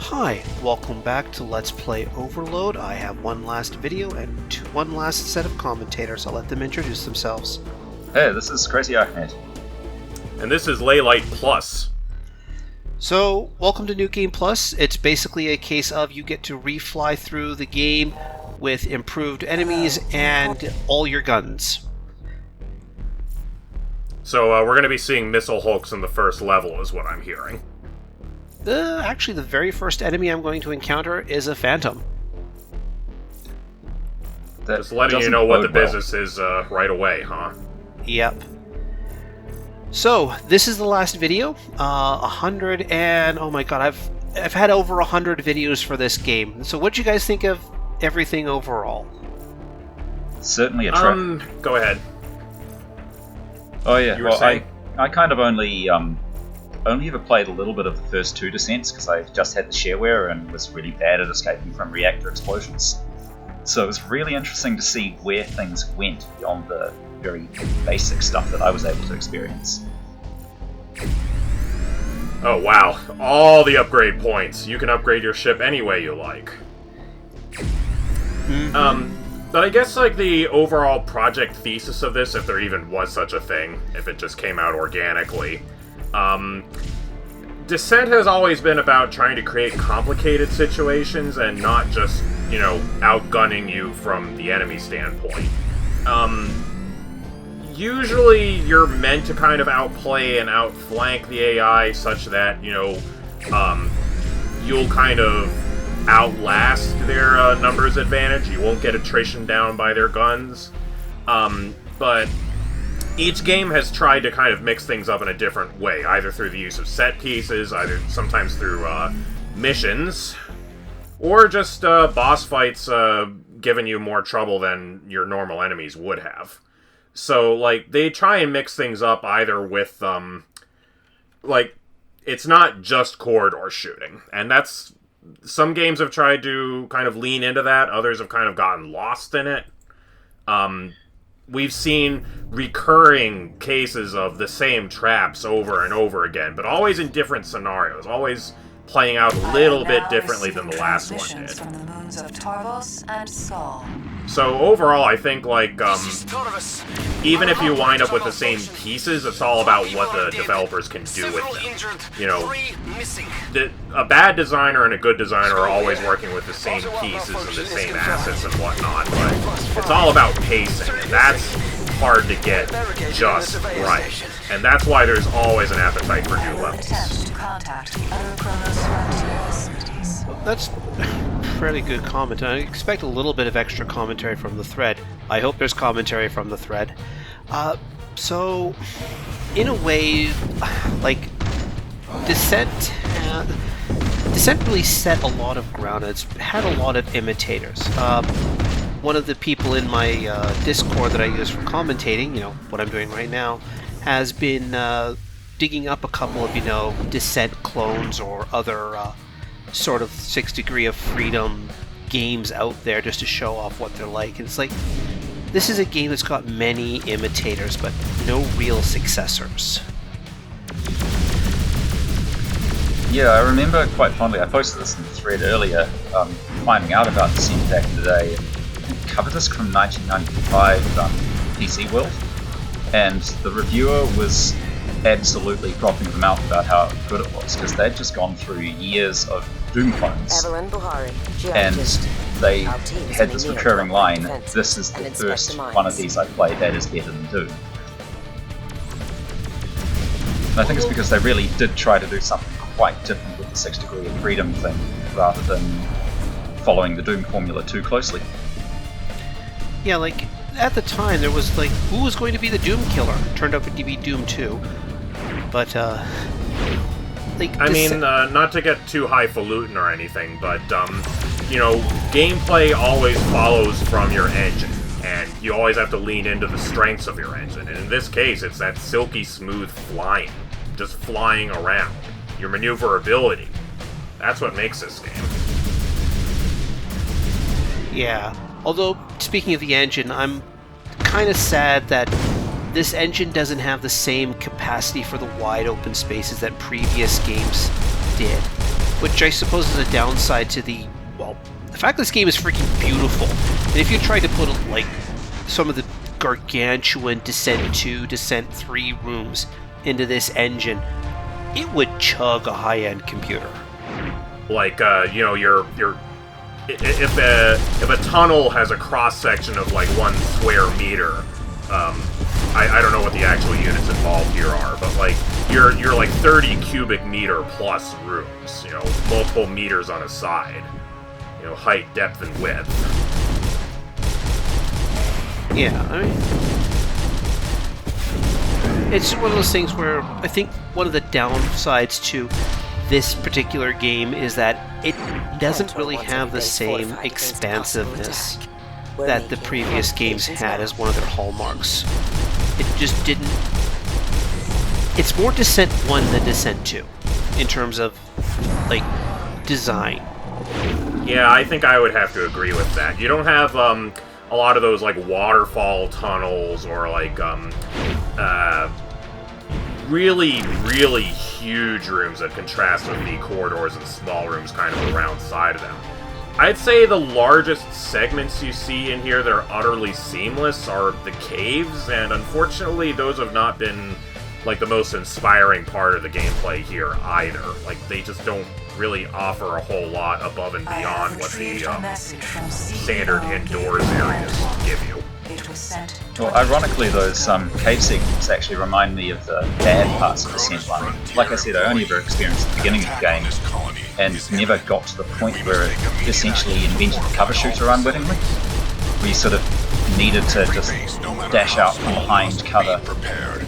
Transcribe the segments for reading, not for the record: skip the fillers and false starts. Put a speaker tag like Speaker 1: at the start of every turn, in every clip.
Speaker 1: Hi, welcome back to Let's Play Overload. I have one last video and one last set of commentators. I'll let them introduce themselves.
Speaker 2: Hey, this is Crazy Achmed.
Speaker 3: And this is Leylite Plus.
Speaker 1: So, welcome to New Game Plus. It's basically a case of you get to refly through the game with improved enemies and all your guns.
Speaker 3: So we're going to be seeing missile hulks in the first level is what I'm hearing.
Speaker 1: Actually, the very first enemy I'm going to encounter is a phantom.
Speaker 3: Just letting you know what the business is right away, huh?
Speaker 1: Yep. So, this is the last video. 100 and... oh my god, I've had over 100 videos for this game. So what do you guys think of everything overall?
Speaker 2: Certainly a trip.
Speaker 3: Go ahead.
Speaker 2: Oh yeah, well
Speaker 3: saying?
Speaker 2: I kind of only ever played a little bit of the first two descents because I just had the shareware and was really bad at escaping from reactor explosions. So it was really interesting to see where things went beyond the very basic stuff that I was able to experience.
Speaker 3: Oh wow, all the upgrade points. You can upgrade your ship any way you like. But I guess like the overall project thesis of this, if there even was such a thing, if it just came out organically, Descent has always been about trying to create complicated situations and not just, you know, outgunning you from the enemy standpoint. Usually you're meant to kind of outplay and outflank the AI such that, you know, you'll kind of outlast their numbers advantage. You won't get attrition down by their guns. But each game has tried to kind of mix things up in a different way, either through the use of set pieces, either sometimes through missions, or just boss fights giving you more trouble than your normal enemies would have. So, like, they try and mix things up either with, like, it's not just corridor shooting, and that's... some games have tried to kind of lean into that, others have kind of gotten lost in it. We've seen recurring cases of the same traps over and over again, but always in different scenarios, always playing out a little bit differently than the last one did.
Speaker 4: From the moons of Tarvos and Sol.
Speaker 3: So overall, I think, like, even if you wind up with the same pieces, it's all about what the developers can do with them. You know, a bad designer and a good designer are always working with the same pieces and the same assets and whatnot, but it's all about pacing, and that's hard to get just right. And that's why there's always an appetite for new levels.
Speaker 1: That's pretty good comment. I expect a little bit of extra commentary from the thread. I hope there's commentary from the thread. So, in a way, like, Descent really set a lot of ground. It's had a lot of imitators. One of the people in my Discord that I use for commentating, you know, what I'm doing right now, has been digging up a couple of, you know, Descent clones or other sort of 6 Degree of Freedom games out there just to show off what they're like. And it's like, this is a game that's got many imitators, but no real successors.
Speaker 2: Yeah, I remember quite fondly, I posted this in the thread earlier, finding out about Descent back in the day. I covered this from 1995 PC World, and the reviewer was absolutely frothing at the mouth about how good it was, because they'd just gone through years of Doom clones, and they had this recurring line, this is the first one of these I played that is better than Doom. And I think it's because they really did try to do something quite different with the 6 Degree of Freedom thing, rather than following the Doom formula too closely.
Speaker 1: Yeah, like, at the time there was, like, who was going to be the Doom killer? Turned out to be Doom 2. But, like...
Speaker 3: I mean, not to get too highfalutin or anything, but, you know, gameplay always follows from your engine, and you always have to lean into the strengths of your engine, and in this case, it's that silky smooth flying. Just flying around. Your maneuverability. That's what makes this game.
Speaker 1: Yeah. Although, speaking of the engine, I'm kind of sad that this engine doesn't have the same capacity for the wide open spaces that previous games did. which I suppose is a downside to the fact this game is freaking beautiful. And if you try to put like some of the gargantuan Descent 2, Descent 3 rooms into this engine, it would chug a high-end computer.
Speaker 3: Like, if a tunnel has a cross-section of like 1 square meter, I don't know what the actual units involved here are, but like you're like 30 cubic meter plus rooms, multiple meters on a side, height, depth, and width.
Speaker 1: Yeah, I mean, it's one of those things where I think one of the downsides to this particular game is that it doesn't really have the same expansiveness that the previous games had as one of their hallmarks. It just didn't... It's more Descent 1 than Descent 2 in terms of, like, design.
Speaker 3: Yeah, I think I would have to agree with that. You don't have a lot of those like waterfall tunnels or like really, really huge rooms that contrast with the corridors and small rooms kind of around side of them. I'd say the largest segments you see in here that are utterly seamless are the caves, and unfortunately those have not been like the most inspiring part of the gameplay here either. Like, they just don't really offer a whole lot above and beyond what the standard indoors areas give you.
Speaker 2: Well, ironically, those cave segments actually remind me of the bad parts of Descent 1. Like I said, I only ever experienced the beginning of the game, and never got to the point where it essentially invented the cover shooter unwittingly, where you sort of needed to just dash out from behind cover,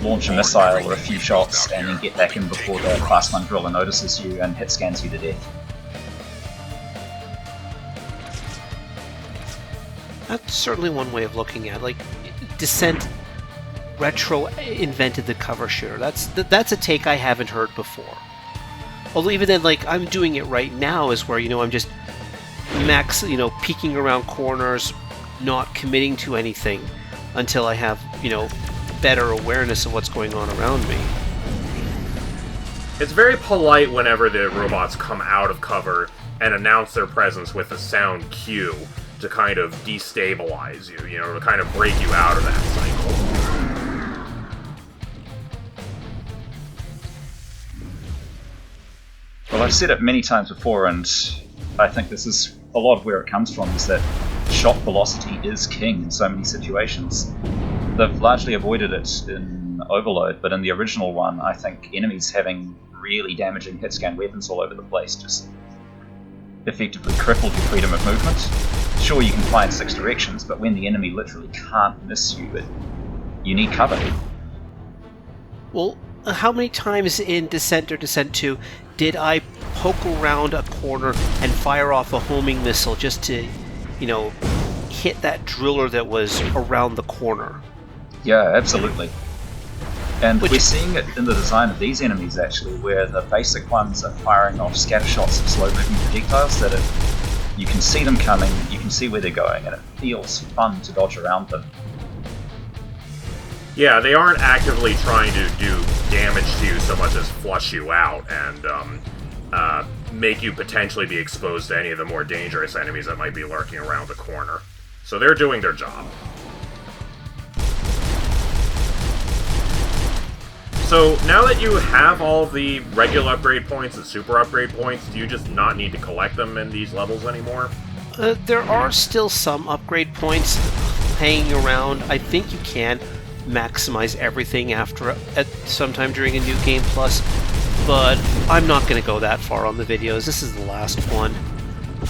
Speaker 2: launch a missile or a few shots, and then get back in before the Class 1 driller notices you and hit scans you to death.
Speaker 1: That's certainly one way of looking at it. Like, Descent retro invented the cover shooter. That's a take I haven't heard before. Although even then, like, I'm doing it right now is where, I'm just peeking around corners, not committing to anything until I have, better awareness of what's going on around me.
Speaker 3: It's very polite whenever the robots come out of cover and announce their presence with a sound cue to kind of destabilize you, to kind of break you out of that cycle.
Speaker 2: Well, I've said it many times before, and I think this is a lot of where it comes from, is that shot velocity is king in so many situations. They've largely avoided it in Overload, but in the original one, I think enemies having really damaging hit-scan weapons all over the place just effectively crippled your freedom of movement. Sure, you can fly in 6 directions, but when the enemy literally can't miss you, you need cover.
Speaker 1: Well, how many times in Descent or Descent 2 did I poke around a corner and fire off a homing missile just to, hit that driller that was around the corner?
Speaker 2: Yeah, absolutely. And we're seeing it in the design of these enemies, actually, where the basic ones are firing off scatter shots of slow-moving projectiles that you can see them coming, you can see where they're going, and it feels fun to dodge around them.
Speaker 3: Yeah, they aren't actively trying to do damage to you so much as flush you out and make you potentially be exposed to any of the more dangerous enemies that might be lurking around the corner. So they're doing their job. So, now that you have all the regular upgrade points and super upgrade points, do you just not need to collect them in these levels anymore?
Speaker 1: There are still some upgrade points hanging around. I think you can maximize everything at sometime during a New Game Plus, but I'm not going to go that far on the videos. This is the last one.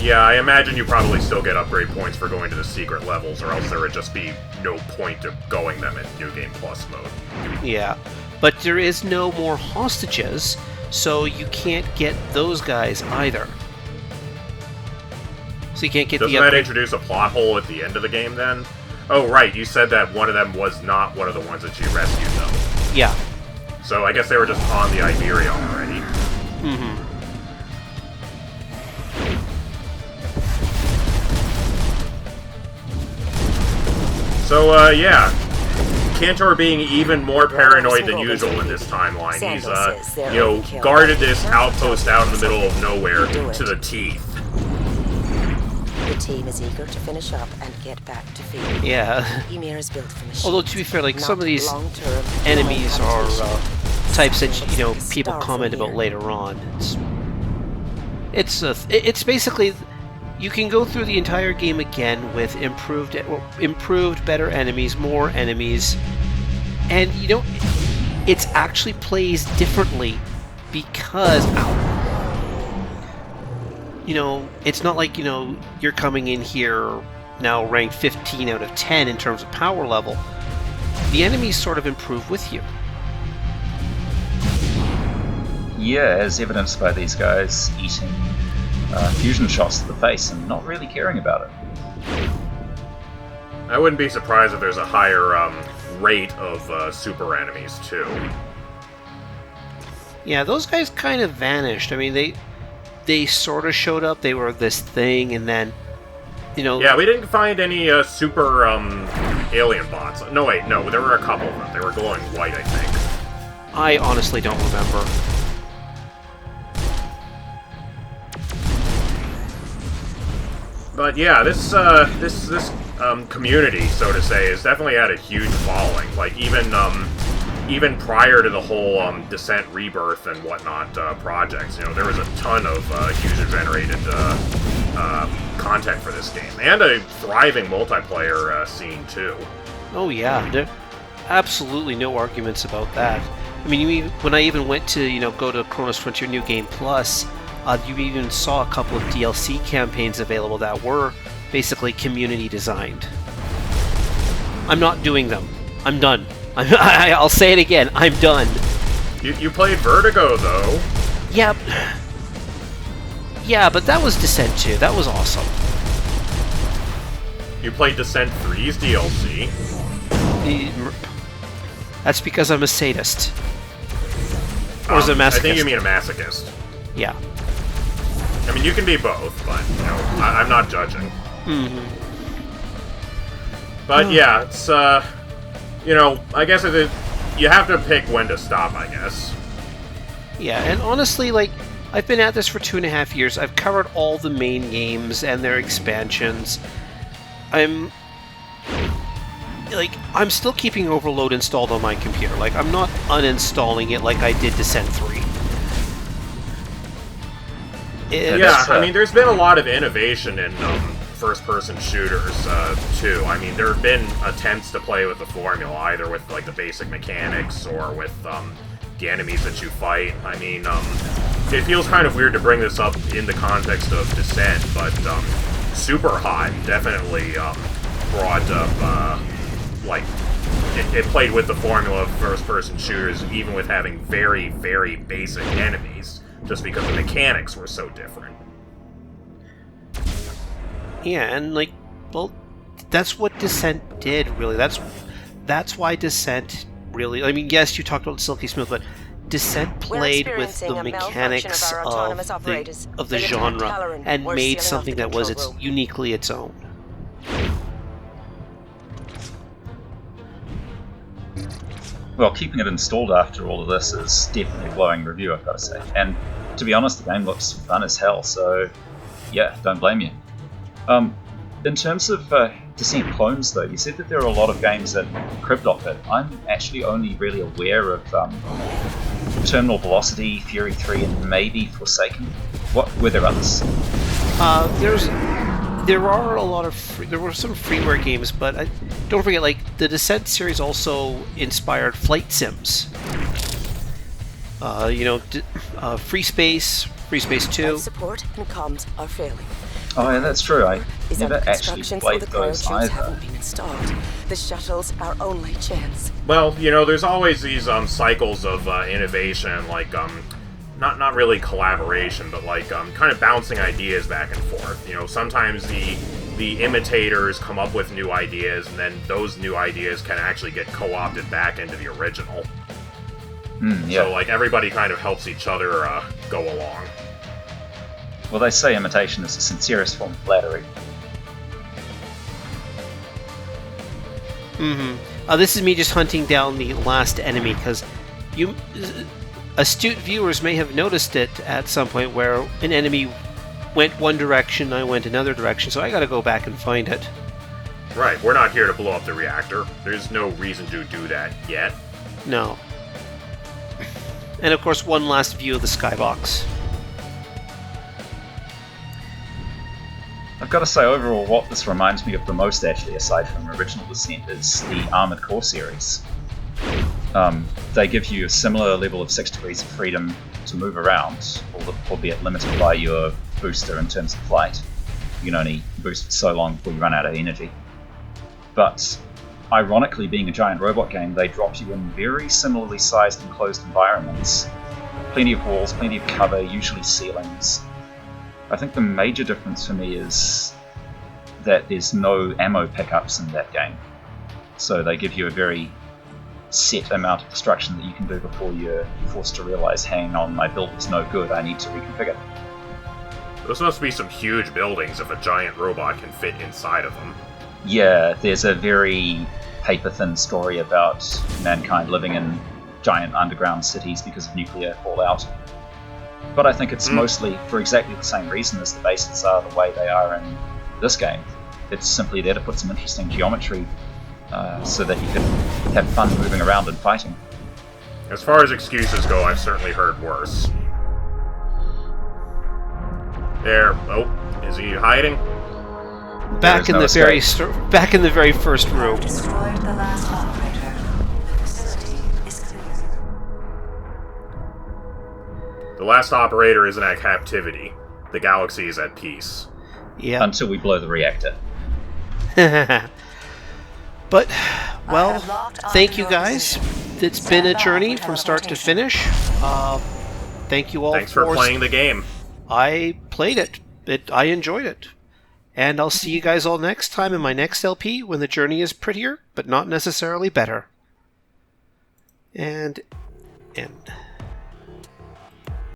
Speaker 3: Yeah, I imagine you probably still get upgrade points for going to the secret levels, or else there would just be no point to going them in New Game Plus mode.
Speaker 1: Yeah. But there is no more hostages, so you can't get those guys either. So you can't get
Speaker 3: Doesn't that introduce a plot hole at the end of the game, then? Oh, right, you said that one of them was not one of the ones that you rescued, though.
Speaker 1: Yeah.
Speaker 3: So I guess they were just on the Iberia already.
Speaker 1: Mm-hmm.
Speaker 3: So, yeah. Kintor being even more paranoid than usual in this timeline. He's, guarded this outpost out in the middle of nowhere to the teeth.
Speaker 5: The team is eager to finish up and get back to field.
Speaker 1: Yeah.
Speaker 5: Ymir is built from machines.
Speaker 1: Although, to be fair, like, some of these
Speaker 5: long-term
Speaker 1: enemies are types that,
Speaker 5: It's
Speaker 1: people
Speaker 5: far
Speaker 1: comment
Speaker 5: from
Speaker 1: about
Speaker 5: here.
Speaker 1: later on. It's basically, you can go through the entire game again with improved, better enemies, more enemies, and, it's actually plays differently because, it's not like, you're coming in here now ranked 15 out of 10 in terms of power level. The enemies sort of improve with you.
Speaker 2: Yeah, as evidenced by these guys eating fusion shots to the face and not really caring about it.
Speaker 3: I wouldn't be surprised if there's a higher rate of super enemies, too.
Speaker 1: Yeah, those guys kind of vanished. I mean, they sort of showed up, they were this thing, and then,
Speaker 3: Yeah, we didn't find any super alien bots. No, wait, no, there were a couple of them. They were glowing white, I think.
Speaker 1: I honestly don't remember.
Speaker 3: But yeah, this community, so to say, has definitely had a huge following. Like, even prior to the whole Descent Rebirth and whatnot projects, there was a ton of user-generated content for this game, and a thriving multiplayer scene too.
Speaker 1: Oh yeah, there absolutely no arguments about that. I mean, when I even went to go to Chronos Frontier New Game Plus, you even saw a couple of DLC campaigns available that were basically community designed. I'm not doing them. I'm done. I'll say it again. I'm done.
Speaker 3: You played Vertigo though.
Speaker 1: Yep. Yeah, but that was Descent 2. That was awesome.
Speaker 3: You played Descent 3's DLC.
Speaker 1: That's because I'm a sadist. Or is it a masochist?
Speaker 3: I think you mean a masochist.
Speaker 1: Yeah.
Speaker 3: I mean, you can be both, but, I'm not judging.
Speaker 1: Mm-hmm.
Speaker 3: But yeah, it's, I guess you have to pick when to stop, I guess.
Speaker 1: Yeah, and honestly, I've been at this for 2.5 years. I've covered all the main games and their expansions. I'm still keeping Overload installed on my computer. I'm not uninstalling it like I did Descent 3.
Speaker 3: I mean, there's been a lot of innovation in first-person shooters, too. I mean, there have been attempts to play with the formula, either with, the basic mechanics or with, the enemies that you fight. I mean, it feels kind of weird to bring this up in the context of Descent, but, Super Hot definitely, brought up, it played with the formula of first-person shooters, even with having very, very basic enemies, just because the mechanics were so different.
Speaker 1: Yeah, and that's what Descent did, really. That's why Descent really... I mean, yes, you talked about Silky Smooth, but Descent played with the mechanics of the genre and made something that was uniquely its own.
Speaker 2: Well, keeping it installed after all of this is definitely a glowing review, I've got to say. And to be honest, the game looks fun as hell, so yeah, don't blame you. In terms of Descent clones, though, you said that there are a lot of games that cribbed off it. I'm actually only really aware of Terminal Velocity, Fury 3, and maybe Forsaken. What were there others?
Speaker 1: There were some freeware games, but don't forget, the Descent series also inspired flight sims. Free Space 2.
Speaker 5: Life support and comms are failing.
Speaker 2: Oh yeah, that's true. I
Speaker 5: These
Speaker 2: never actually
Speaker 5: constructions
Speaker 2: played
Speaker 5: for the
Speaker 2: those
Speaker 5: cryotubes
Speaker 2: either.
Speaker 5: haven't been installed. The shuttle's our only chance.
Speaker 3: Well, there's always these cycles of innovation, not really collaboration, but kind of bouncing ideas back and forth. Sometimes the imitators come up with new ideas, and then those new ideas can actually get co-opted back into the original.
Speaker 2: Yeah.
Speaker 3: So everybody kind of helps each other go along.
Speaker 2: Well, they say imitation is the sincerest form of flattery.
Speaker 1: Mm-hmm. This is me just hunting down the last enemy, because you astute viewers may have noticed it at some point where an enemy went one direction, I went another direction, so I gotta go back and find it.
Speaker 3: Right, we're not here to blow up the reactor. There's no reason to do that yet.
Speaker 1: No. And of course, one last view of the skybox.
Speaker 2: I've got to say, overall, what this reminds me of the most, actually, aside from Original Descent, is the Armored Core series. They give you a similar level of 6 degrees of freedom to move around, albeit limited by your booster in terms of flight. You can only boost for so long before you run out of energy. But, ironically, being a giant robot game, they drop you in very similarly sized enclosed environments. Plenty of walls, plenty of cover, usually ceilings. I think the major difference for me is that there's no ammo pickups in that game. So they give you a very set amount of destruction that you can do before you're forced to realize, hang on, my build is no good, I need to reconfigure.
Speaker 3: Those must be some huge buildings if a giant robot can fit inside of them.
Speaker 2: Yeah, there's a very paper-thin story about mankind living in giant underground cities because of nuclear fallout. But I think it's mostly for exactly the same reason as the bases are the way they are in this game. It's simply there to put some interesting geometry so that you can have fun moving around and fighting.
Speaker 3: As far as excuses go, I've certainly heard worse. There. Oh, is he hiding?
Speaker 1: Back in the very first room.
Speaker 4: Destroyed the last operator. The facility is clear.
Speaker 3: The last operator is in a captivity. The galaxy is at peace.
Speaker 1: Yeah.
Speaker 2: Until we blow the reactor.
Speaker 1: But, well, thank you guys. It's been a journey from start to finish. Thank you all.
Speaker 3: Thanks for playing the game.
Speaker 1: I played it. I enjoyed it. And I'll see you guys all next time in my next LP when the journey is prettier, but not necessarily better. And end.